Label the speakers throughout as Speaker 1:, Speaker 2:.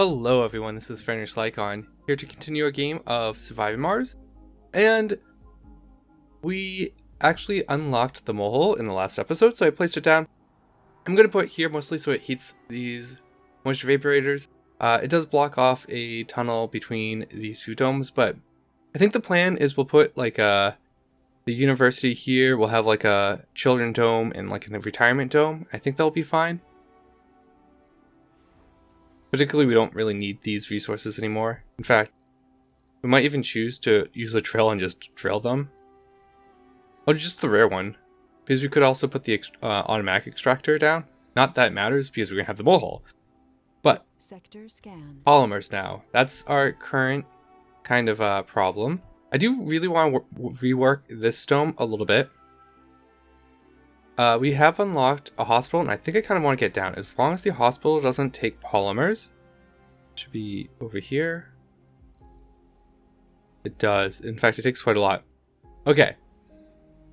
Speaker 1: Hello everyone, this is Fenrir Slycon, here to continue our game of Surviving Mars, and we actually unlocked the Molehole in the last episode, so I placed it down. I'm going to put it here mostly so it heats these moisture vaporators. It does block off a tunnel between these two domes, but I think the plan is we'll put like the university here, we'll have like a children dome and like a retirement dome. I think that'll be fine. Particularly, we don't really need these resources anymore. In fact, we might even choose to use a drill and just drill them. Oh, just the rare one. Because we could also put the automatic extractor down. Not that it matters, because we're going to have the Molehole. But,
Speaker 2: Sector scan.
Speaker 1: Polymers now. That's our current kind of problem. I do really want to rework this dome a little bit. We have unlocked a hospital, and I think I kind of want to get down. As long as the hospital doesn't take polymers. Should be over here. It does. In fact, it takes quite a lot. Okay.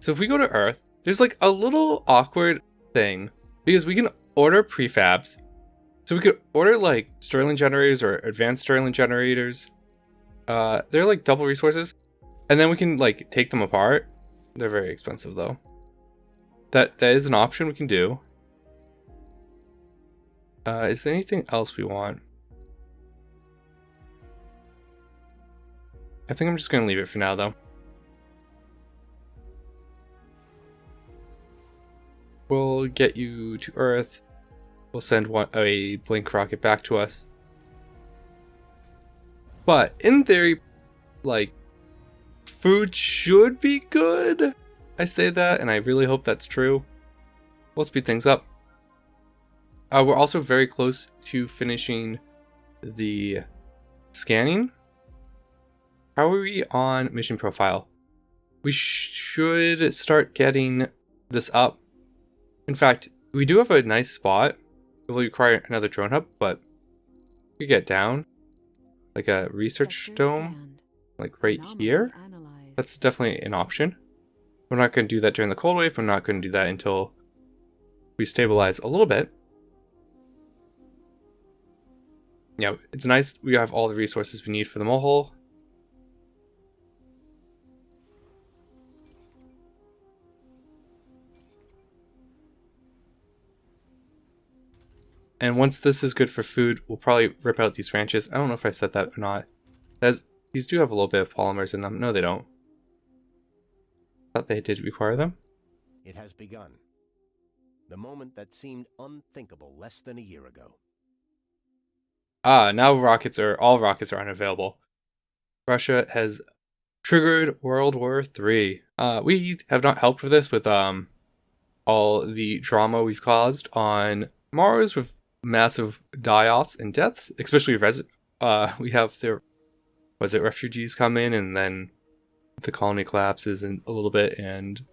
Speaker 1: So if we go to Earth, there's like a little awkward thing. Because we can order prefabs. So we could order like Stirling generators or advanced Stirling generators. They're like double resources. And then we can like take them apart. They're very expensive though. That is an option we can do. Is there anything else we want? I think I'm just going to leave it for now, though. We'll get you to Earth. We'll send a blink rocket back to us. But in theory, like, food should be good. I say that, and I really hope that's true. We'll speed things up. We're also very close to finishing the scanning. How are we on mission profile? We should start getting this up. In fact, we do have a nice spot. It will require another drone hub, but we could get down. Like a research
Speaker 2: Sector
Speaker 1: dome.
Speaker 2: scanned.
Speaker 1: Like right
Speaker 2: Anomaly
Speaker 1: here.
Speaker 2: analyzed.
Speaker 1: That's definitely an option. We're not going to do that during the cold wave. We're not going to do that until we stabilize a little bit. Yeah, it's nice we have all the resources we need for the Molehole. And once this is good for food, we'll probably rip out these ranches. I don't know if I said that or not. These do have a little bit of polymers in them. No, they don't. Thought they did require them.
Speaker 3: It has begun. The moment that seemed unthinkable less than a year ago.
Speaker 1: Ah, now all rockets are unavailable. Russia has triggered World War III. We have not helped with this with all the drama we've caused on Mars with massive die-offs and deaths, especially we have the refugees come in, and then the colony collapses in a little bit and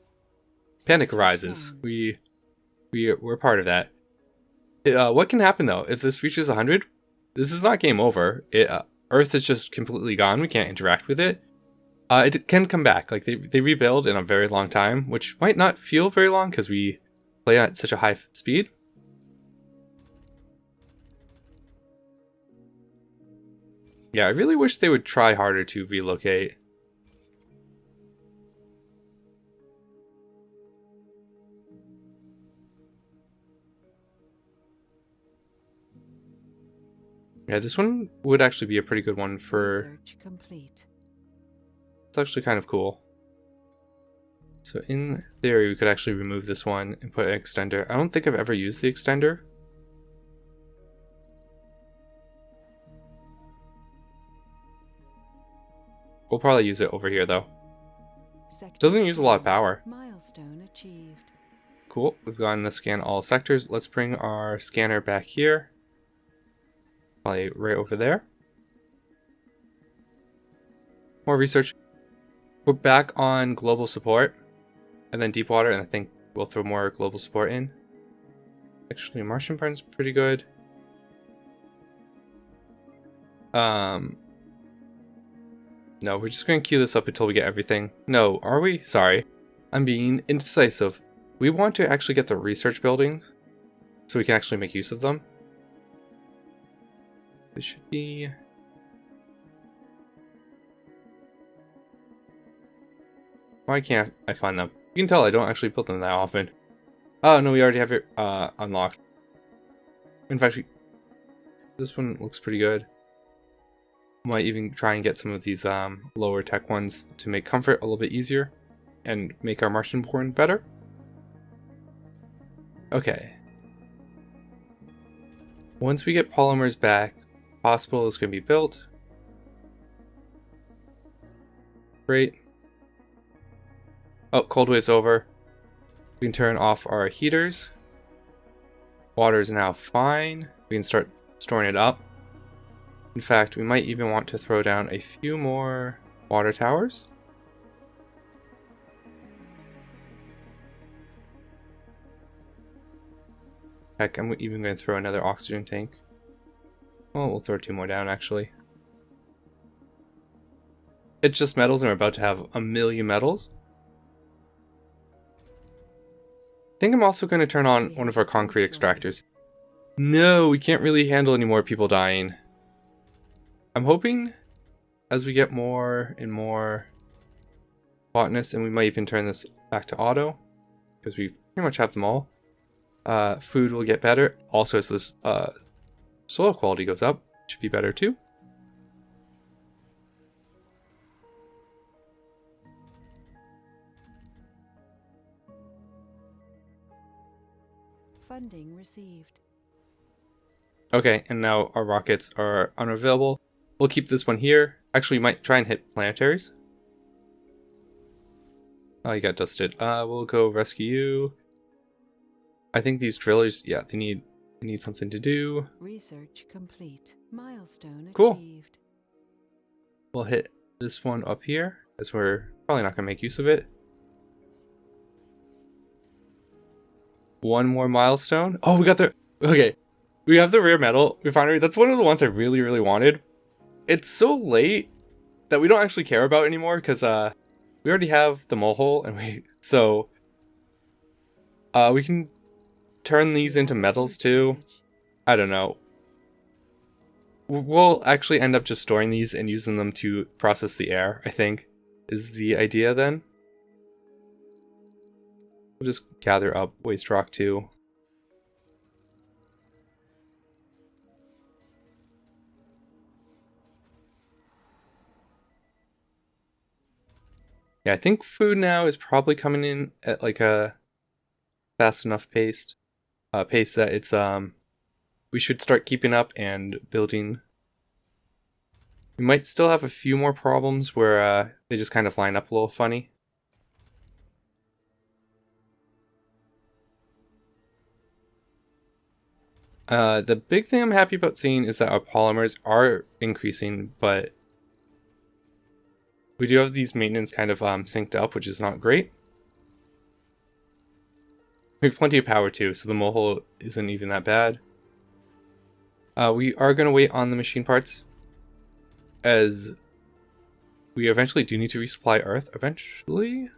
Speaker 1: panic arises. We're part of that. What can happen though if this reaches 100? This is not game over. Earth is just completely gone. We can't interact with it. It can come back. Like they rebuild in a very long time, which might not feel very long because we play at such a high speed. Yeah, I really wish they would try harder to relocate. Yeah, this one would actually be a pretty good one for...
Speaker 2: Research complete.
Speaker 1: It's actually kind of cool. So in theory, we could actually remove this one and put an extender. I don't think I've ever used the extender. We'll probably use it over here though.
Speaker 2: Sector
Speaker 1: Doesn't use a lot of
Speaker 2: scanned.
Speaker 1: power.
Speaker 2: Milestone achieved.
Speaker 1: Cool, we've gotten to scan all sectors. Let's bring our scanner back here. Probably right over there. More research. We're back on global support. And then deep water, and I think we'll throw more global support in. Actually, Martian burn's pretty good. No, we're just going to queue this up until we get everything. No, are we? Sorry. I'm being indecisive. We want to actually get the research buildings so we can actually make use of them. This should be... Why can't I find them? You can tell I don't actually build them that often. Oh, no, we already have it unlocked. In fact, this one looks pretty good. Might even try and get some of these lower tech ones to make comfort a little bit easier and make our Martian porn better. Okay. Once we get polymers back, hospital is going to be built. Great. Oh, cold wave's over. We can turn off our heaters. Water is now fine. We can start storing it up. In fact, we might even want to throw down a few more water towers. Heck, I'm even going to throw another oxygen tank. Well, we'll throw 2 more down, actually. It's just metals, and we're about to have 1,000,000 metals. I think I'm also going to turn on one of our concrete extractors. No, we can't really handle any more people dying. I'm hoping as we get more and more botanists, and we might even turn this back to auto, because we pretty much have them all. Food will get better. Also, as this soil quality goes up, it should be better too.
Speaker 2: Funding received.
Speaker 1: Okay, and now our rockets are unavailable. We'll keep this one here. Actually, we might try and hit planetaries. Oh, you got dusted. We'll go rescue you. I think these drillers, yeah, they need something to do.
Speaker 2: Research complete. Milestone
Speaker 1: Cool.
Speaker 2: achieved.
Speaker 1: We'll hit this one up here, as we're probably not going to make use of it. One more milestone. Oh, we got the... Okay, we have the rare metal refinery. That's one of the ones I really, really wanted. It's so late that we don't actually care about anymore, because we already have the Molehole, and so we can turn these into metals too. I don't know. We'll actually end up just storing these and using them to process the air, I think, is the idea then. We'll just gather up waste rock too. Yeah, I think food now is probably coming in at like a fast enough pace that it's we should start keeping up and building. We might still have a few more problems where they just kind of line up a little funny. The big thing I'm happy about seeing is that our polymers are increasing, but we do have these maintenance kind of synced up, which is not great. We have plenty of power too, so the Molehole isn't even that bad. We are going to wait on the machine parts, as we eventually do need to resupply Earth eventually.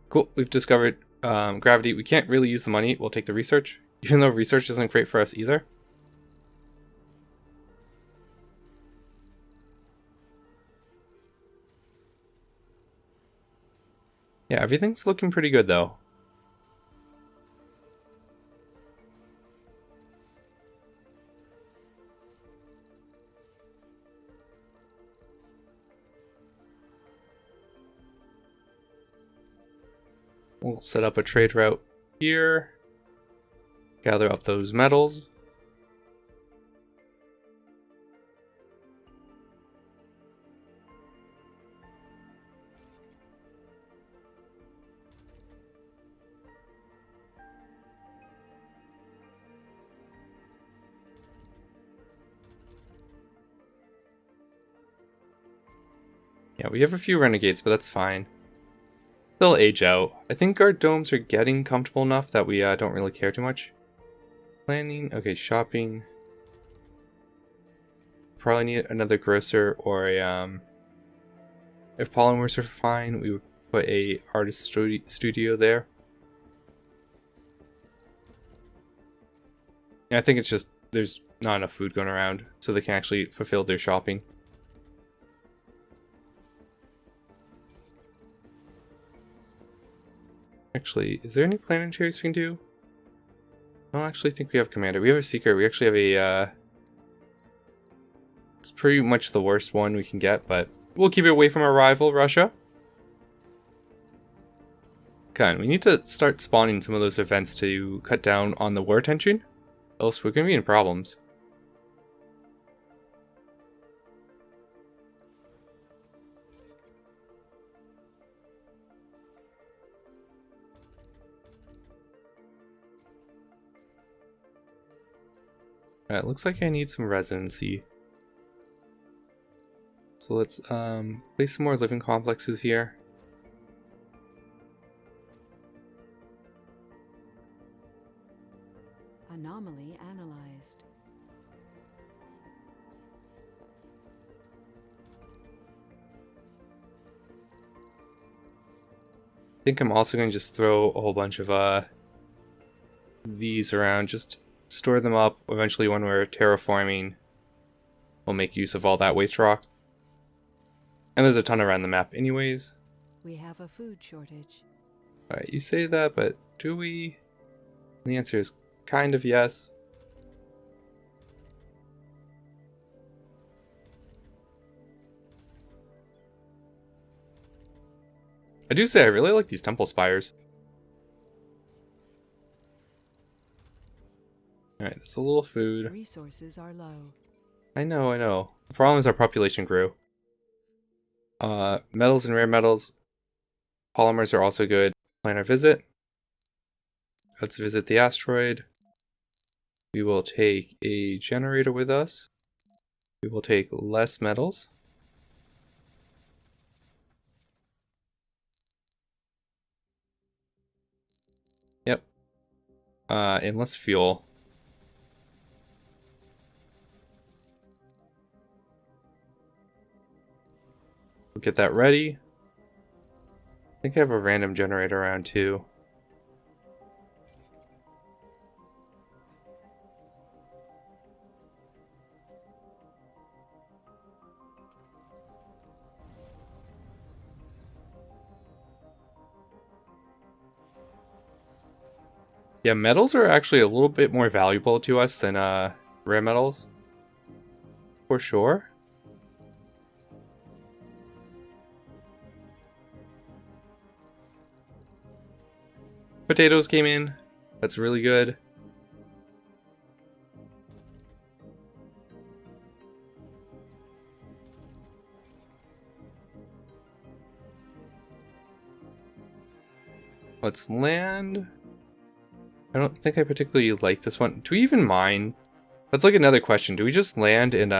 Speaker 1: Cool, we've discovered gravity. We can't really use the money. We'll take the research, even though research isn't great for us either. Yeah, everything's looking pretty good though. We'll set up a trade route here. Gather up those metals. Yeah, we have a few renegades, but that's fine. They'll age out. I think our domes are getting comfortable enough that we don't really care too much. Planning, okay, shopping. Probably need another grocer or a if polymers are fine, we would put a artist studio there. And I think it's just there's not enough food going around, so they can actually fulfill their shopping. Actually, is there any planetaries we can do? I don't actually think we have Commander. We have a Seeker. We actually have a, it's pretty much the worst one we can get, but we'll keep it away from our rival, Russia. Okay, we need to start spawning some of those events to cut down on the war tension, else we're going to be in problems. It looks like I need some residency. So let's place some more living complexes here.
Speaker 2: Anomaly analyzed.
Speaker 1: I think I'm also going to just throw a whole bunch of these around, just store them up. Eventually when we're terraforming, we'll make use of all that waste rock. And there's a ton around the map anyways.
Speaker 2: We have a food shortage.
Speaker 1: Alright, you say that, but do we? And the answer is kind of yes. I do say I really like these temple spires. Alright, that's a little food.
Speaker 2: Resources are low.
Speaker 1: I know, I know. The problem is our population grew. Metals and rare metals. Polymers are also good. Plan our visit. Let's visit the asteroid. We will take a generator with us. We will take less metals. Yep. And less fuel. We'll get that ready. I think I have a random generator around too. Yeah, metals are actually a little bit more valuable to us than rare metals. For sure. Potatoes came in. That's really good. Let's land. I don't think I particularly like this one. Do we even mine? That's like another question. Do we just land and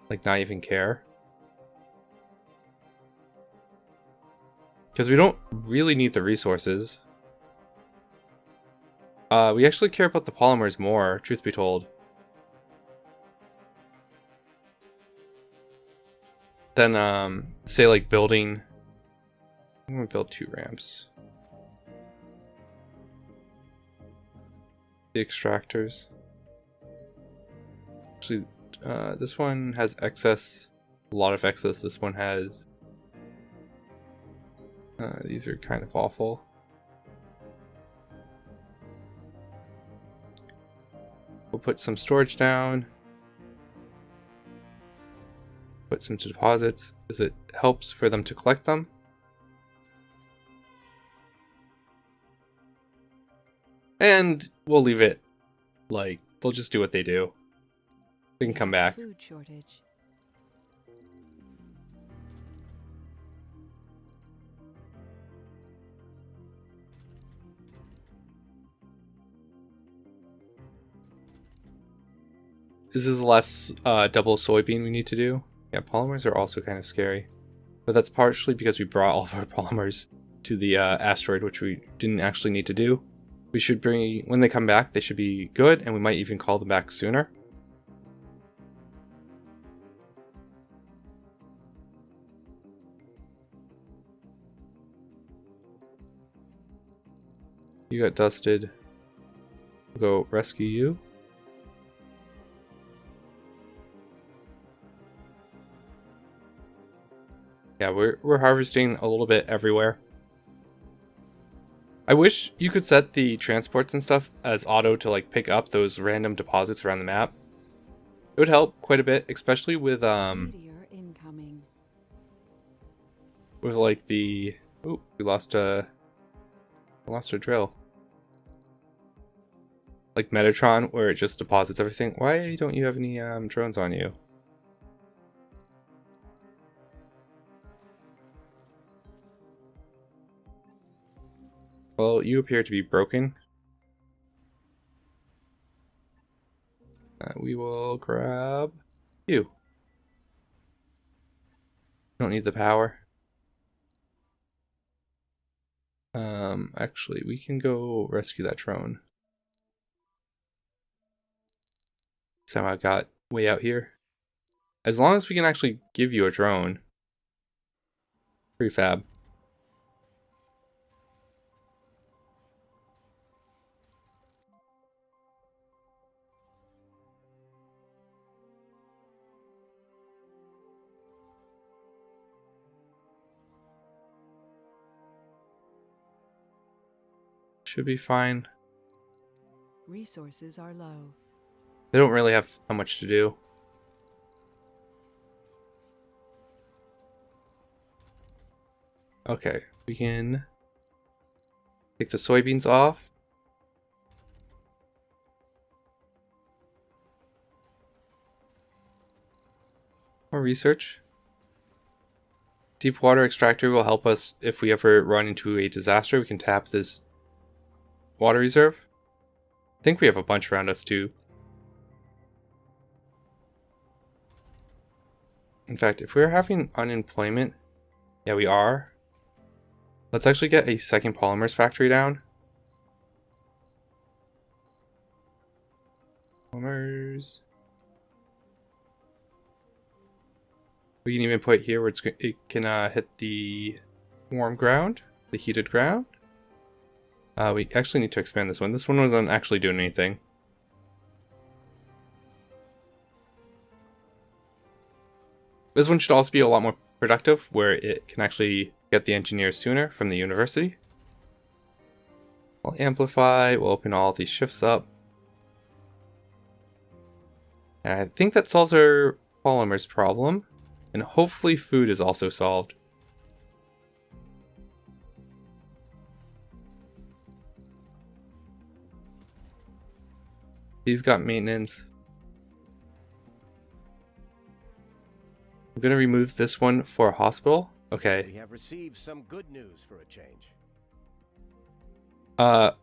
Speaker 1: like not even care? Because we don't really need the resources. We actually care about the polymers more, truth be told. Then say like building. I'm gonna build 2 ramps. The extractors. Actually, this one has excess, a lot of excess. This one has. These are kind of awful. We'll put some storage down. Put some deposits, as it helps for them to collect them. And we'll leave it like they'll just do what they do. They can come back.
Speaker 2: Food shortage.
Speaker 1: This is the last double soybean we need to do. Yeah, polymers are also kind of scary. But that's partially because we brought all of our polymers to the asteroid, which we didn't actually need to do. We should bring, when they come back, they should be good, and we might even call them back sooner. You got dusted. We'll go rescue you. Yeah, we're harvesting a little bit everywhere. I wish you could set the transports and stuff as auto to like pick up those random deposits around the map. It would help quite a bit, especially with
Speaker 2: Meteor incoming.
Speaker 1: like the we lost a drill. Like Metatron, where it just deposits everything. Why don't you have any drones on you? Well, you appear to be broken. We will grab you. Don't need the power. Actually, we can go rescue that drone. Somehow got way out here. As long as we can actually give you a drone. Prefab. Should be fine.
Speaker 2: Resources are low.
Speaker 1: They don't really have that much to do. Okay, we can take the soybeans off. More research. Deep water extractor will help us if we ever run into a disaster. We can tap this water reserve. I think we have a bunch around us too. In fact, if we're having unemployment, yeah, we are. Let's actually get a second polymers factory down. Polymers. We can even put it here where it can hit the warm ground, the heated ground. We actually need to expand this one. This one wasn't actually doing anything. This one should also be a lot more productive, where it can actually get the engineers sooner from the university. We'll amplify, we'll open all these shifts up. And I think that solves our polymers problem. And hopefully food is also solved. He's got maintenance. I'm gonna remove this one for a hospital. Okay.
Speaker 3: We have received some good news for a change.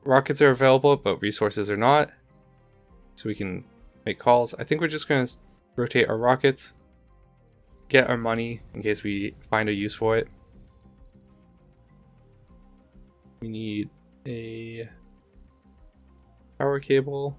Speaker 1: Rockets are available, but resources are not. So we can make calls. I think we're just gonna rotate our rockets. Get our money in case we find a use for it. We need a power cable.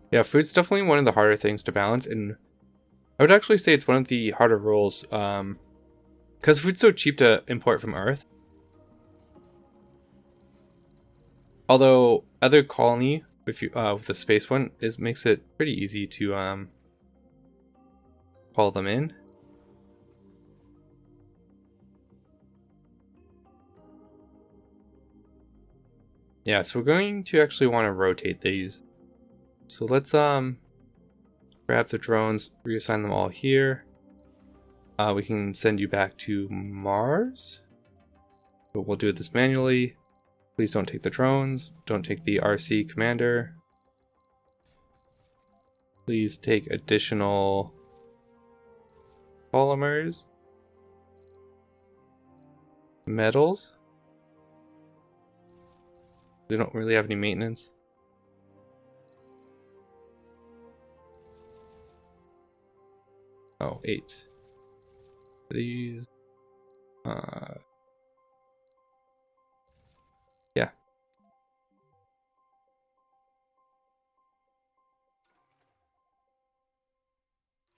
Speaker 1: Yeah, food's definitely one of the harder things to balance, and I would actually say it's one of the harder roles, because food's so cheap to import from Earth. Although other colony, if you with the space one, makes it pretty easy to call them in. Yeah, so we're going to actually want to rotate these. So let's grab the drones, reassign them all here. We can send you back to Mars. But we'll do this manually. Please don't take the drones. Don't take the RC commander. Please take additional polymers. Metals. We don't really have any maintenance. Oh, 8. These.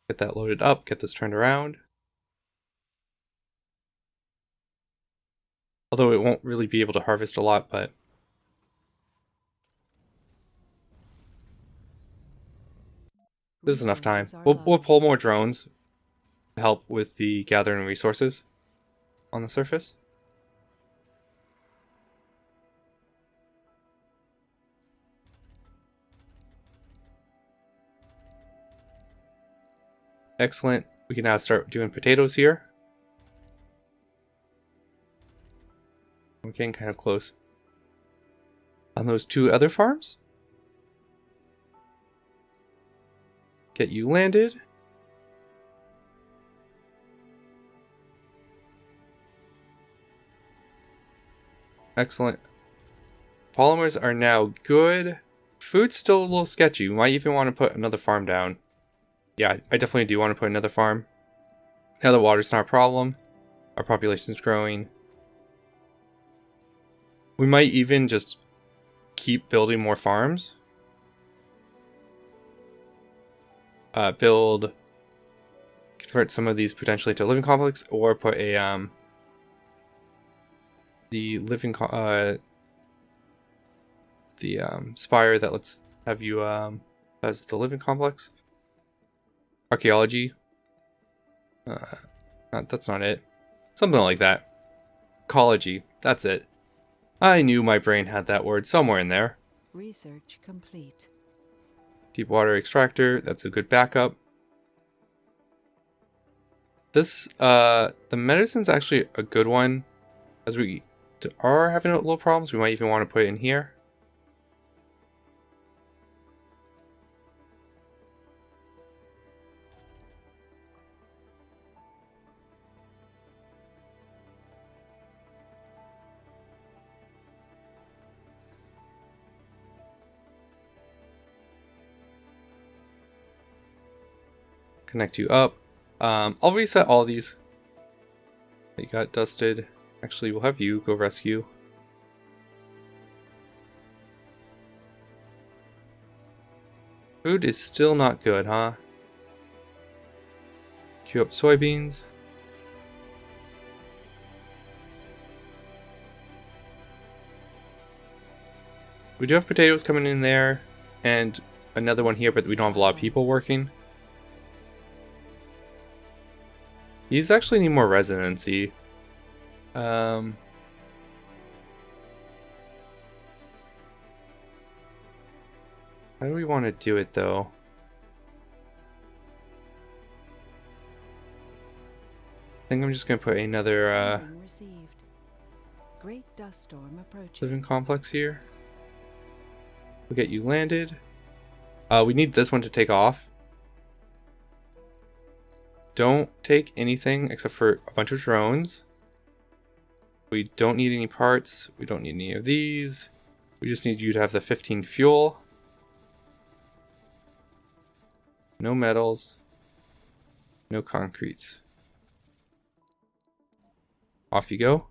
Speaker 1: Get that loaded up, get this turned around. Although it won't really be able to harvest a lot, but there's enough time. We'll pull more drones to help with the gathering resources on the surface. Excellent. We can now start doing potatoes here. We're getting kind of close. On those 2 other farms. Get you landed. Excellent. Polymers are now good. Food's still a little sketchy. We might even want to put another farm down. Yeah, I definitely do want to put another farm. Now that water's not a problem. Our population's growing. We might even just keep building more farms. Convert some of these potentially to a living complex, or put a spire that lets have you as the living complex. Archaeology. That's not it. Something like that. Ecology. That's it. I knew my brain had that word somewhere in there.
Speaker 2: Research complete.
Speaker 1: Deep water extractor. That's a good backup. This, the medicine's actually a good one. As we are having little problems, we might even want to put it in here. Connect you up. I'll reset all these. You got dusted. Actually, we'll have you go rescue. Food is still not good, huh? Queue up soybeans. We do have potatoes coming in there, and another one here, but we don't have a lot of people working. These actually need more residency. How do we want to do it, though? I think I'm just going to put another
Speaker 2: Great dust storm approaching.
Speaker 1: living complex here. We'll get you landed. We need this one to take off. Don't take anything except for a bunch of drones. We don't need any parts. We don't need any of these. We just need you to have the 15 fuel. No metals. No concretes. Off you go.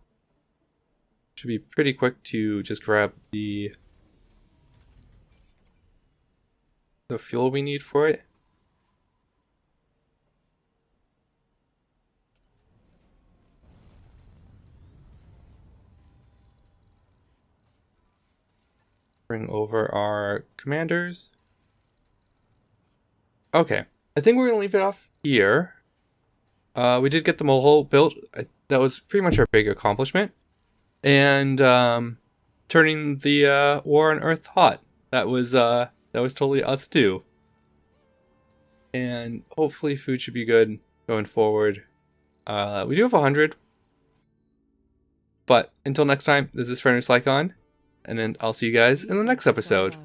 Speaker 1: Should be pretty quick to just grab the fuel we need for it. Bring over our commanders. Okay, I think we're gonna leave it off here. We did get the Molehole built. That was pretty much our big accomplishment. And turning the war on Earth hot. That was totally us too. And hopefully food should be good going forward. We do have 100. But until next time, this is Fenris Lycon, and then I'll see you guys in the next episode.